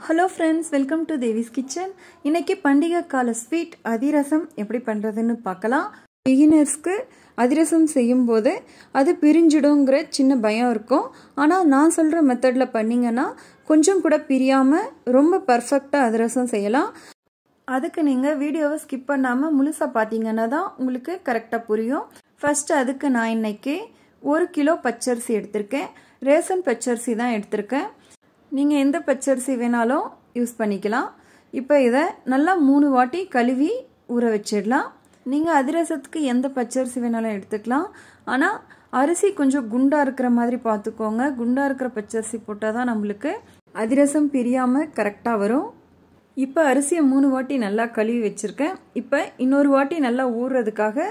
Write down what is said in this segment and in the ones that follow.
Hello friends, welcome to Devi's kitchen. இன்னைக்கு பண்டிகை கால ஸ்வீட் அதிரசம் எப்படி பண்ணுறதுன்னு பார்க்கலாம். பிகினர்ஸ்க்கு அதிரசம் செய்யும்போது அது பிரிஞ்சிடுங்கிற சின்ன பயம் இருக்கும். ஆனால் நான் சொல்கிற மெத்தடில் பண்ணிங்கன்னா கொஞ்சம் கூட பிரியாமல் ரொம்ப பர்ஃபெக்டாக அதிரசம் செய்யலாம். அதுக்கு நீங்கள் வீடியோவை ஸ்கிப் பண்ணாமல் முழுசாக பார்த்தீங்கன்னா தான் உங்களுக்கு கரெக்டாக புரியும். ஃபஸ்ட்டு அதுக்கு நான் இன்னைக்கு 1 கிலோ பச்சரிசி எடுத்திருக்கேன். ரேஷன் பச்சரிசி தான் எடுத்திருக்கேன். நீங்கள் எந்த பச்சரிசி வேணாலும் யூஸ் பண்ணிக்கலாம். இப்போ இதை நல்லா 3 வாட்டி கழுவி ஊற வச்சிடலாம். நீங்கள் அதிரசத்துக்கு எந்த பச்சரிசி வேணாலும் எடுத்துக்கலாம். ஆனால் அரிசி கொஞ்சம் குண்டாக இருக்கிற மாதிரி பார்த்துக்கோங்க. குண்டாக இருக்கிற பச்சரிசி போட்டால் தான் நம்மளுக்கு அதிரசம் பிரியாமல் கரெக்டாக வரும். இப்போ அரிசியை 3 வாட்டி நல்லா கழுவி வச்சுருக்கேன். இப்போ இன்னொரு வாட்டி நல்லா ஊறுறதுக்காக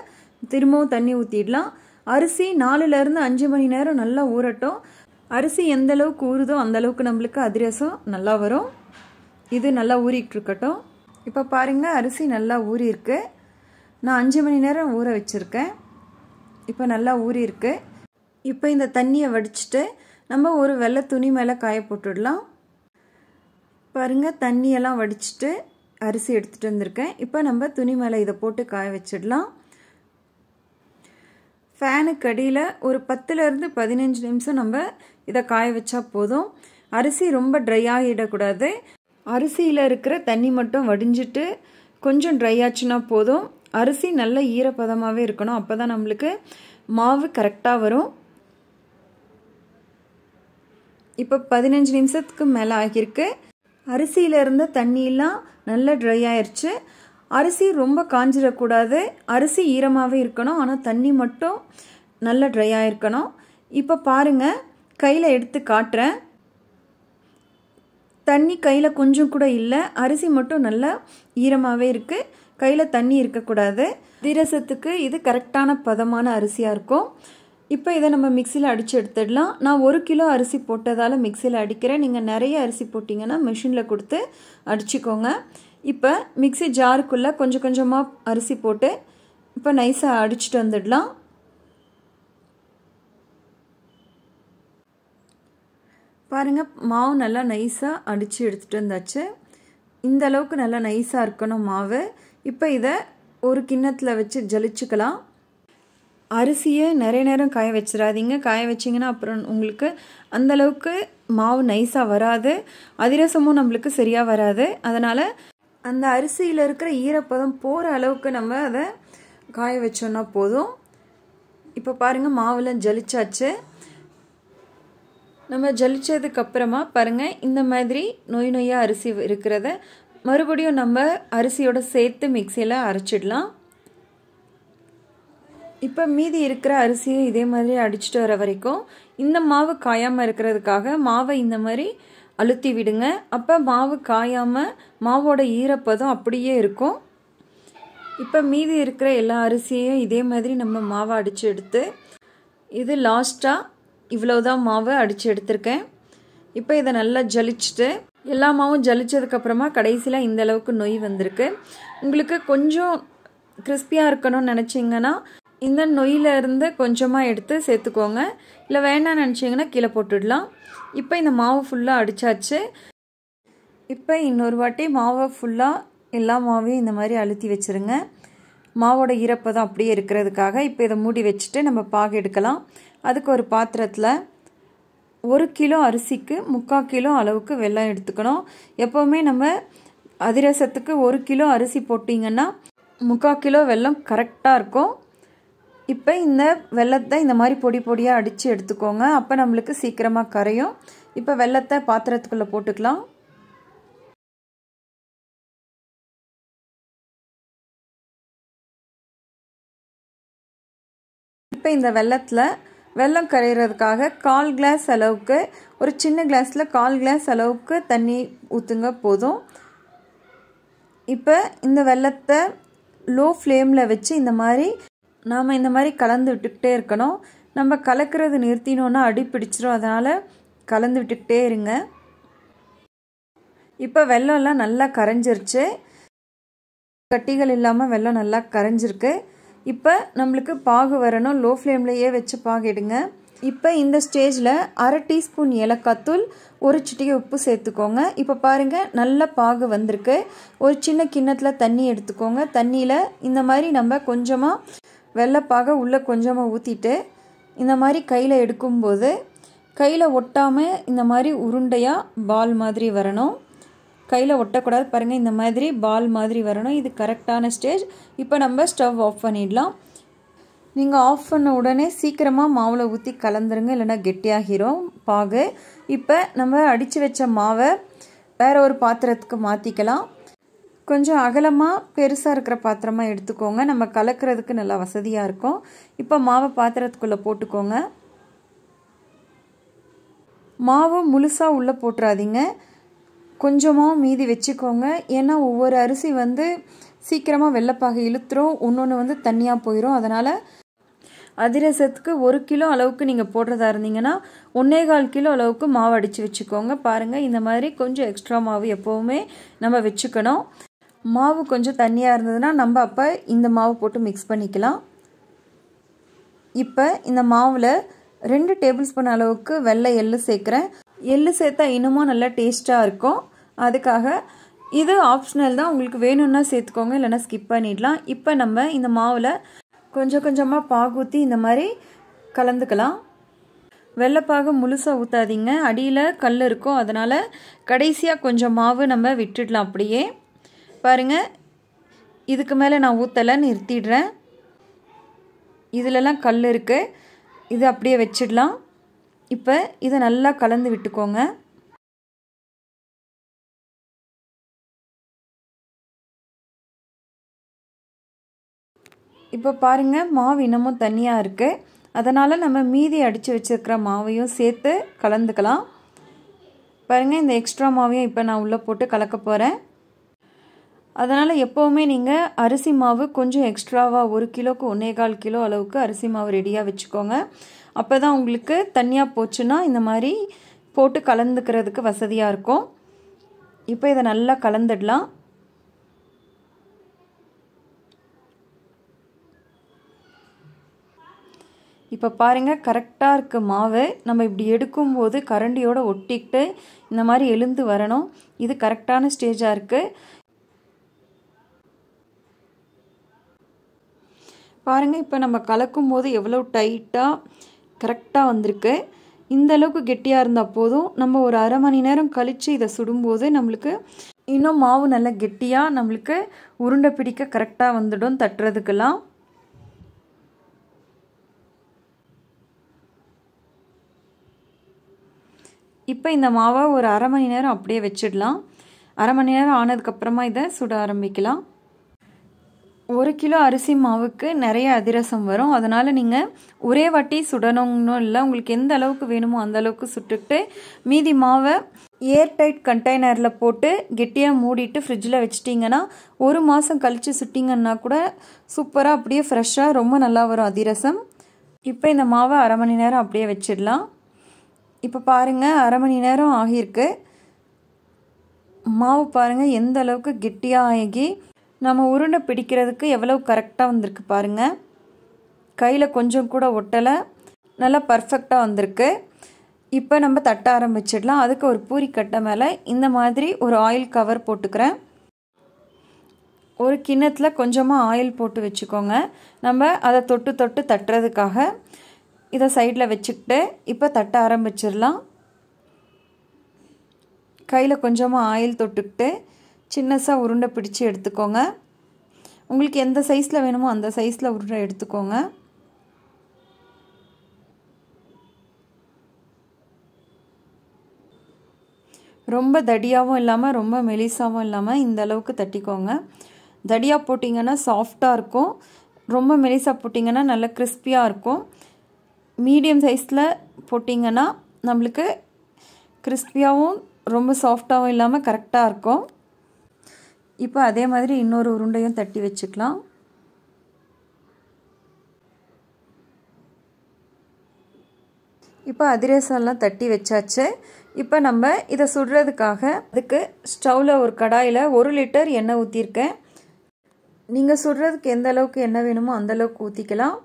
திரும்பவும் தண்ணி ஊற்றிடலாம். அரிசி 4லேருந்து 5 மணி நேரம் நல்லா ஊறட்டும். அரிசி எந்த அளவுக்கு ஊறுதோ அந்த அளவுக்கு நம்மளுக்கு அதிரசம் நல்லா வரும். இது நல்லா ஊறிட்டு இருக்கட்டும். இப்போ பாருங்கள், அரிசி நல்லா ஊறியிருக்கு. நான் 5 மணி நேரம் ஊற வச்சுருக்கேன். இப்போ நல்லா ஊறியிருக்கு. இப்போ இந்த தண்ணியை வடிச்சிட்டு நம்ம ஒரு வெள்ளை துணி மேலே காய போட்டுடலாம். பாருங்கள், தண்ணியெல்லாம் வடிச்சிட்டு அரிசி எடுத்துகிட்டு வந்திருக்கேன். இப்போ நம்ம துணி மேலே இதை போட்டு காய வச்சிடலாம். ஃபேனுக்கு அடியில் ஒரு 10லேருந்து 15 நிமிஷம் நம்ம இதை காய வச்சா போதும். அரிசி ரொம்ப ட்ரை ஆகிடக்கூடாது. அரிசியில் இருக்கிற தண்ணி மட்டும் வடிஞ்சிட்டு கொஞ்சம் ட்ரை ஆச்சுன்னா போதும். அரிசி நல்ல ஈரப்பதமாகவே இருக்கணும். அப்போ தான் நம்மளுக்கு மாவு கரெக்டாக வரும். இப்போ 15 நிமிஷத்துக்கு மேலே ஆகியிருக்கு. அரிசியில் இருந்த தண்ணியெல்லாம் நல்லா ட்ரை ஆயிடுச்சு. அரிசி ரொம்ப காஞ்சிடக்கூடாது. அரிசி ஈரமாகவே இருக்கணும். ஆனால் தண்ணி மட்டும் நல்லா ட்ரை ஆகிருக்கணும். இப்போ பாருங்கள், கையில் எடுத்து காட்டுறேன். தண்ணி கையில் கொஞ்சம் கூட இல்லை. அரிசி மட்டும் நல்லா ஈரமாகவே இருக்குது. கையில் தண்ணி இருக்கக்கூடாது. அதிரசத்துக்கு இது கரெக்டான பதமான அரிசியாக இருக்கும். இப்போ இதை நம்ம மிக்சியில் அடித்து எடுத்துடலாம். நான் 1 கிலோ அரிசி போட்டதால் மிக்சியில் அடிக்கிறேன். நீங்கள் நிறைய அரிசி போட்டிங்கன்னா மிஷினில் கொடுத்து அடிச்சுக்கோங்க. இப்போ மிக்சி ஜாருக்குள்ளே கொஞ்சம் கொஞ்சமாக அரிசி போட்டு இப்போ நைஸாக அடிச்சுட்டு வந்துடலாம். பாருங்கள், மாவு நல்லா நைஸாக அடித்து எடுத்துகிட்டு வந்தாச்சு. இந்த அளவுக்கு நல்லா நைஸாக இருக்கணும் மாவு. இப்போ இதை ஒரு கிண்ணத்தில் வச்சு ஜலிச்சுக்கலாம். அரிசியை நிறைய நேரம் காய வச்சிடாதீங்க. காய வச்சிங்கன்னா அப்புறம் உங்களுக்கு அந்தளவுக்கு மாவு நைஸாக வராது. அதிரசமும் நம்மளுக்கு சரியாக வராது. அதனால் அந்த அரிசியில் இருக்கிற ஈரப்பதம் போகிற அளவுக்கு நம்ம அதை காய வச்சோன்னா போதும். இப்போ பாருங்கள், மாவில் ஜலிச்சாச்சு. நம்ம ஜலிச்சதுக்கப்புறமா பாருங்கள், இந்த மாதிரி நொய் நொய்யாக அரிசி இருக்கிறத மறுபடியும் நம்ம அரிசியோட சேர்த்து மிக்சியில் அரைச்சிடலாம். இப்போ மீதி இருக்கிற அரிசியை இதே மாதிரி அடிச்சுட்டு வர வரைக்கும் இந்த மாவு காயாமல் இருக்கிறதுக்காக மாவை இந்த மாதிரி அழுத்தி விடுங்க. அப்போ மாவு காயாமல் மாவோட ஈரப்பதம் அப்படியே இருக்கும். இப்போ மீதி இருக்கிற எல்லா அரிசியையும் இதே மாதிரி நம்ம மாவை அடித்து எடுத்து, இது லாஸ்ட்டாக இவ்வளோதான் மாவை அடித்து எடுத்திருக்கேன். இப்போ இதை நல்லா ஜலிச்சுட்டு எல்லா மாவும் ஜலிச்சதுக்கப்புறமா கடைசியில் இந்த அளவுக்கு நொய் வந்திருக்கு. உங்களுக்கு கொஞ்சம் கிறிஸ்பியாக இருக்கணும்னு நினச்சிங்கன்னா இந்த நொய்யில் இருந்து கொஞ்சமாக எடுத்து சேர்த்துக்கோங்க. இல்லை வேண்டாம்னு நினச்சிங்கன்னா கீழே போட்டுடலாம். இப்போ இந்த மாவு ஃபுல்லாக அடித்தாச்சு. இப்போ இன்னொரு வாட்டி மாவை ஃபுல்லாக எல்லா மாவையும் இந்த மாதிரி அழுத்தி வச்சுருங்க. மாவோட ஈரப்பதம் அப்படியே இருக்கிறதுக்காக. இப்போ இதை மூடி வச்சுட்டு நம்ம பாகு எடுக்கலாம். அதுக்கு ஒரு பாத்திரத்தில் 1 கிலோ அரிசிக்கு 3/4 கிலோ அளவுக்கு வெல்லம் எடுத்துக்கணும். எப்போவுமே நம்ம அதிரசத்துக்கு 1 கிலோ அரிசி போட்டிங்கன்னா 3/4 கிலோ வெல்லம் கரெக்டாக இருக்கும். இப்போ இந்த வெல்லத்தை இந்த மாதிரி பொடி பொடியாக அடித்து எடுத்துக்கோங்க. அப்போ நம்மளுக்கு சீக்கிரமாக கரையும். இப்போ வெல்லத்தை பாத்திரத்துக்குள்ளே போட்டுக்கலாம். இப்போ இந்த வெல்லம் கரைகிறதுக்காக 1/4 கிளாஸ் அளவுக்கு, ஒரு சின்ன கிளாஸில் 1/4 கிளாஸ் அளவுக்கு தண்ணி ஊற்றுங்க போதும். இப்போ இந்த வெல்லத்தை லோ ஃப்ளேமில் வச்சு நாம் இந்த மாதிரி கலந்து விட்டுக்கிட்டே இருக்கணும். நம்ம கலக்கிறது நிறுத்தினோன்னா அடி பிடிச்சிரும். அதனால் கலந்து விட்டுக்கிட்டே இருங்க. இப்போ வெல்லம்லாம் நல்லா கரைஞ்சிருச்சு. கட்டிகள் இல்லாமல் வெல்லம் நல்லா கரைஞ்சிருக்கு. இப்போ நம்மளுக்கு பாகு வரணும். லோ ஃப்ளேம்லேயே வச்சு பாகு எடுங்க. இப்போ இந்த ஸ்டேஜில் 1/2 டீஸ்பூன் ஏலக்காய் தூள், 1 சிட்டிகை உப்பு சேர்த்துக்கோங்க. இப்போ பாருங்கள் நல்ல பாகு வந்திருக்கு. ஒரு சின்ன கிண்ணத்தில் தண்ணி எடுத்துக்கோங்க. தண்ணியில் இந்த மாதிரி நம்ம கொஞ்சமாக வெள்ளைப்பாகை உள்ளே கொஞ்சமாக ஊற்றிட்டு இந்த மாதிரி கையில் எடுக்கும்போது கையில் ஒட்டாமல் இந்த மாதிரி உருண்டையாக பால் மாதிரி வரணும். கையில் ஒட்டக்கூடாது பாருங்கள், இந்த மாதிரி பால் மாதிரி வரணும். இது கரெக்டான ஸ்டேஜ். இப்போ நம்ம ஸ்டவ் ஆஃப் பண்ணிடலாம். நீங்கள் ஆஃப் பண்ண உடனே சீக்கிரமாக மாவில் ஊற்றி கலந்துருங்க, இல்லைனா கெட்டியாகிரும் பாகு. இப்போ நம்ம அடித்து வச்ச மாவை வேறு ஒரு பாத்திரத்துக்கு மாற்றிக்கலாம். கொஞ்சம் அகலமாக பெருசாக இருக்கிற பாத்திரமாக எடுத்துக்கோங்க, நம்ம கலக்கிறதுக்கு நல்லா வசதியாக இருக்கும். இப்போ மாவை பாத்திரத்துக்குள்ளே போட்டுக்கோங்க. மாவு முழுசாக உள்ளே போட்டுறாதீங்க, கொஞ்சமாக மீதி வச்சுக்கோங்க. ஏன்னா ஒவ்வொரு அரிசி சீக்கிரமாக வெள்ளைப்பாகை இழுத்துரும், ஒன்று தண்ணியாக போயிடும். அதனால் அதிரசத்துக்கு 1 கிலோ அளவுக்கு நீங்கள் போடுறதா இருந்தீங்கன்னா 1.25 கிலோ அளவுக்கு மாவு அடித்து வச்சுக்கோங்க. பாருங்கள், இந்த மாதிரி கொஞ்சம் எக்ஸ்ட்ரா மாவு எப்போவுமே நம்ம வச்சுக்கணும். மாவு கொஞ்சம் தண்ணியாக இருந்ததுன்னா நம்ம அப்போ இந்த மாவு போட்டு மிக்ஸ் பண்ணிக்கலாம். இப்போ இந்த மாவில் 2 டேபிள் ஸ்பூன் அளவுக்கு வெள்ளை எள்ளு சேர்க்குறேன். எள்ளு சேர்த்தா இன்னமும் நல்லா டேஸ்ட்டாக இருக்கும். அதுக்காக இது ஆப்ஷனல் தான், உங்களுக்கு வேணும்னா சேர்த்துக்கோங்க, இல்லைனா ஸ்கிப் பண்ணிடலாம். இப்போ நம்ம இந்த மாவில் கொஞ்சம் கொஞ்சமாக பாகு ஊற்றி இந்த மாதிரி கலந்துக்கலாம். வெள்ளைப்பாகு முழுசாக ஊற்றாதீங்க, அடியில் கல் இருக்கும். அதனால் கடைசியாக கொஞ்சம் மாவு நம்ம விட்டுடலாம். அப்படியே பாருங்கள், இதுக்கு மேலே நான் ஊற்றலை, நிறுத்திடுறேன். இதிலெல்லாம் கல் இருக்குது, இது அப்படியே வச்சிடலாம். இப்போ இதை நல்லா கலந்து விட்டுக்கோங்க. இப்போ பாருங்கள், மாவு இன்னமும் தண்ணியாக இருக்குது. அதனால் நம்ம மீதி அடித்து வச்சுருக்கிற மாவையும் சேர்த்து கலந்துக்கலாம். பாருங்கள், இந்த எக்ஸ்ட்ரா மாவையும் இப்போ நான் உள்ளே போட்டு கலக்க போகிறேன். அதனால் எப்போவுமே நீங்கள் அரிசி மாவு கொஞ்சம் எக்ஸ்ட்ராவாக 1 கிலோக்கு 1.25 கிலோ அளவுக்கு அரிசி மாவு ரெடியாக வச்சுக்கோங்க. அப்போ தான் உங்களுக்கு தனியாக போச்சுன்னா இந்த மாதிரி போட்டு கலந்துக்கிறதுக்கு வசதியாக இருக்கும். இப்போ இதை நல்லா கலந்துடலாம். இப்போ பாருங்கள், கரெக்டாக இருக்குது மாவு. நம்ம இப்படி எடுக்கும்போது கரண்டியோடு ஒட்டிக்கிட்டு இந்த மாதிரி எழுந்து வரணும். இது கரெக்டான ஸ்டேஜாக இருக்குது. பாருங்கள், இப்போ நம்ம கலக்கும் போது எவ்வளோ டைட்டாக கரெக்டாக வந்திருக்கு. இந்த அளவுக்கு கெட்டியாக இருந்தால் போதும். நம்ம ஒரு அரை மணி நேரம் கழித்து இதை சுடும்போது நம்மளுக்கு இன்னும் மாவு நல்லா கெட்டியாக நம்மளுக்கு உருண்டை பிடிக்க கரெக்டாக வந்துடும் தட்டுறதுக்கெல்லாம். இப்போ இந்த மாவை ஒரு அரை மணி நேரம் அப்படியே வச்சிடலாம். அரை மணி நேரம் ஆனதுக்கப்புறமா இதை சுட ஆரம்பிக்கலாம். 1 கிலோ அரிசி மாவுக்கு நிறைய அதிரசம் வரும். அதனால் நீங்கள் ஒரே வாட்டி சுடணும்னு இல்லை, உங்களுக்கு எந்த அளவுக்கு வேணுமோ அந்த அளவுக்கு சுட்டுக்கிட்டு மீதி மாவை ஏர்டைட் கண்டெய்னரில் போட்டு கெட்டியாக மூடிட்டு ஃப்ரிட்ஜில் வச்சிட்டிங்கன்னா 1 மாதம் கழித்து சுட்டிங்கன்னா கூட சூப்பராக அப்படியே ஃப்ரெஷ்ஷாக ரொம்ப நல்லா வரும் அதிரசம். இப்போ இந்த மாவை அரை மணி நேரம் அப்படியே வச்சிடலாம். இப்போ பாருங்கள், அரை மணி நேரம் ஆகியிருக்கு. மாவு பாருங்கள் எந்த அளவுக்கு கெட்டியாக ஆகி நம்ம உருண்டை பிடிக்கிறதுக்கு எவ்வளவு கரெக்டாக வந்திருக்கு பாருங்கள். கையில் கொஞ்சம் கூட ஒட்டலை, நல்லா பர்ஃபெக்டாக வந்திருக்கு. இப்போ நம்ம தட்ட ஆரம்பிச்சிடலாம். அதுக்கு ஒரு பூரிக்கட்டை மேலே இந்த மாதிரி ஒரு ஆயில் கவர் போட்டுக்கிறேன். ஒரு கிண்ணத்தில் கொஞ்சமாக ஆயில் போட்டு வச்சுக்கோங்க. நம்ம அதை தொட்டு தொட்டு தட்டுறதுக்காக இதை சைடில் வச்சுக்கிட்டு இப்போ தட்ட ஆரம்பிச்சிடலாம். கையில் கொஞ்சமாக ஆயில் தொட்டுக்கிட்டு சின்னசாக உருண்டை பிடிச்சி எடுத்துக்கோங்க. உங்களுக்கு எந்த சைஸில் வேணுமோ அந்த சைஸில் உருண்டை எடுத்துக்கோங்க. ரொம்ப தடியாகவும் இல்லாமல் ரொம்ப மெலிசாகவும் இல்லாமல் இந்த அளவுக்கு தட்டிக்கோங்க. தடியாக போட்டிங்கன்னா சாஃப்டாக இருக்கும், ரொம்ப மெலிசாக போட்டிங்கன்னா நல்லா கிறிஸ்பியாக இருக்கும். மீடியம் சைஸில் போட்டிங்கன்னா நம்மளுக்கு கிறிஸ்பியாகவும் ரொம்ப சாஃப்டாகவும் இல்லாமல் கரெக்டாக இருக்கும். இப்போ அதே மாதிரி இன்னொரு உருண்டையும் தட்டி வச்சுக்கலாம். இப்போ அதிரசம்லாம் தட்டி வச்சாச்சு. இப்போ நம்ம இதை சுடுறதுக்காக அதுக்கு ஸ்டவ்வில் ஒரு கடாயில் 1 லிட்டர் எண்ணெய் ஊற்றிருக்கேன். நீங்கள் சுடுறதுக்கு எந்த அளவுக்கு எண்ணெய் வேணுமோ அந்த அளவுக்கு ஊற்றிக்கலாம்.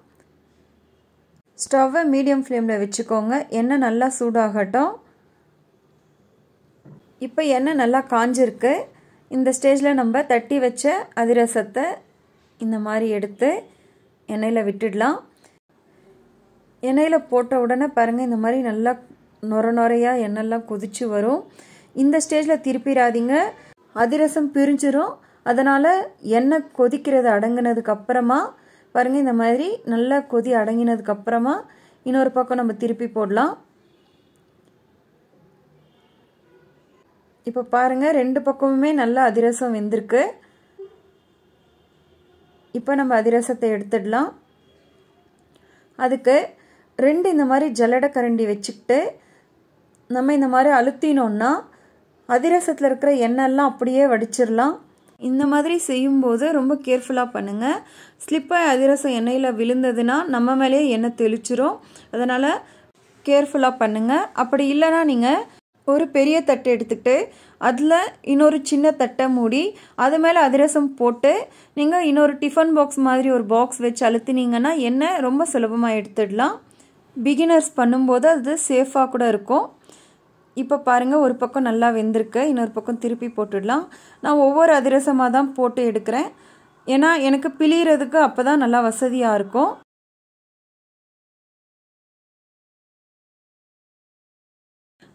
ஸ்டவ்வை மீடியம் ஃப்ளேமில் வச்சுக்கோங்க. எண்ணெய் நல்லா சூடாகட்டும். இப்போ எண்ணெய் நல்லா காஞ்சிருக்கு. இந்த ஸ்டேஜில் நம்ம தட்டி வச்ச அதிரசத்தை இந்த மாதிரி எடுத்து எண்ணெயில் விட்டுடலாம். எண்ணெயில் போட்ட உடனே பாருங்கள், இந்த மாதிரி நல்லா நுரையாக எண்ணெய்லாம் கொதிச்சு வரும். இந்த ஸ்டேஜில் திருப்பிடாதீங்க, அதிரசம் பிரிஞ்சிரும். அதனால் எண்ணெய் கொதிக்கிறது அடங்கினதுக்கு அப்புறமா பாருங்கள், இந்த மாதிரி நல்லா கொதி அடங்கினதுக்கு அப்புறமா இன்னொரு பக்கம் நம்ம திருப்பி போடலாம். இப்போ பாருங்கள், ரெண்டு பக்கமுமே நல்லா அதிரசம் வெந்திருக்கு. இப்போ நம்ம அதிரசத்தை எடுத்துடலாம். அதுக்கு ரெண்டு இந்த மாதிரி ஜல்லடை கரண்டி வச்சுக்கிட்டு நம்ம இந்த மாதிரி அழுத்தினோன்னா அதிரசத்தில் இருக்கிற எண்ணெய்லாம் அப்படியே வடிச்சிடலாம். இந்த மாதிரி செய்யும்போது ரொம்ப கேர்ஃபுல்லாக பண்ணுங்கள். ஸ்லிப்பாக அதிரசம் எண்ணெயில் விழுந்ததுன்னா நம்ம மேலேயே எண்ணெய் தெளிச்சிரும். அதனால் கேர்ஃபுல்லாக பண்ணுங்கள். அப்படி இல்லைன்னா நீங்கள் ஒரு பெரிய தட்டு எடுத்துக்கிட்டு அதில் இன்னொரு சின்ன தட்டை மூடி அது மேலே அதிரசம் போட்டு நீங்கள் இன்னொரு டிஃபன் பாக்ஸ் மாதிரி ஒரு பாக்ஸ் வச்சு அழுத்தினீங்கன்னா எண்ணெய் ரொம்ப சுலபமாக எடுத்துடலாம். பிகினர்ஸ் பண்ணும்போது அது சேஃபாக கூட இருக்கும். இப்போ பாருங்கள், ஒரு பக்கம் நல்லா வெந்திருக்கு, இன்னொரு பக்கம் திருப்பி போட்டுடலாம். நான் ஒவ்வொரு அதிரசமாக தான் போட்டு எடுக்கிறேன். ஏன்னா எனக்கு பிழியறதுக்கு அப்போ தான் நல்லா வசதியாக இருக்கும்.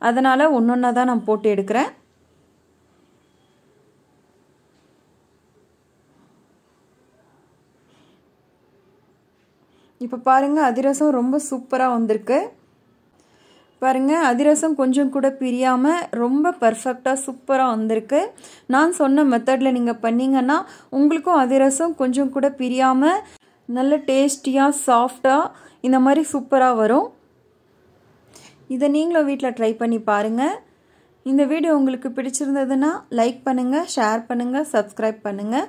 அதனால் ஒன்றொன்னா தான் நான் போட்டு எடுக்கிறேன். இப்போ பாருங்கள், அதிரசம் ரொம்ப சூப்பராக வந்திருக்கு. பாருங்கள், அதிரசம் கொஞ்சம் கூட பிரியாமல் ரொம்ப பர்ஃபெக்டாக சூப்பராக வந்திருக்கு. நான் சொன்ன மெத்தடில் நீங்கள் பண்ணிங்கன்னா உங்களுக்கும் அதிரசம் கொஞ்சம் கூட பிரியாமல் நல்ல டேஸ்டியாக சாஃப்டாக இந்த மாதிரி சூப்பராக வரும். இதை நீங்களும் வீட்டில் ட்ரை பண்ணி பாருங்கள். இந்த வீடியோ உங்களுக்கு பிடிச்சிருந்ததுன்னா லைக் பண்ணுங்கள், ஷேர் பண்ணுங்கள், சப்ஸ்கிரைப் பண்ணுங்கள்.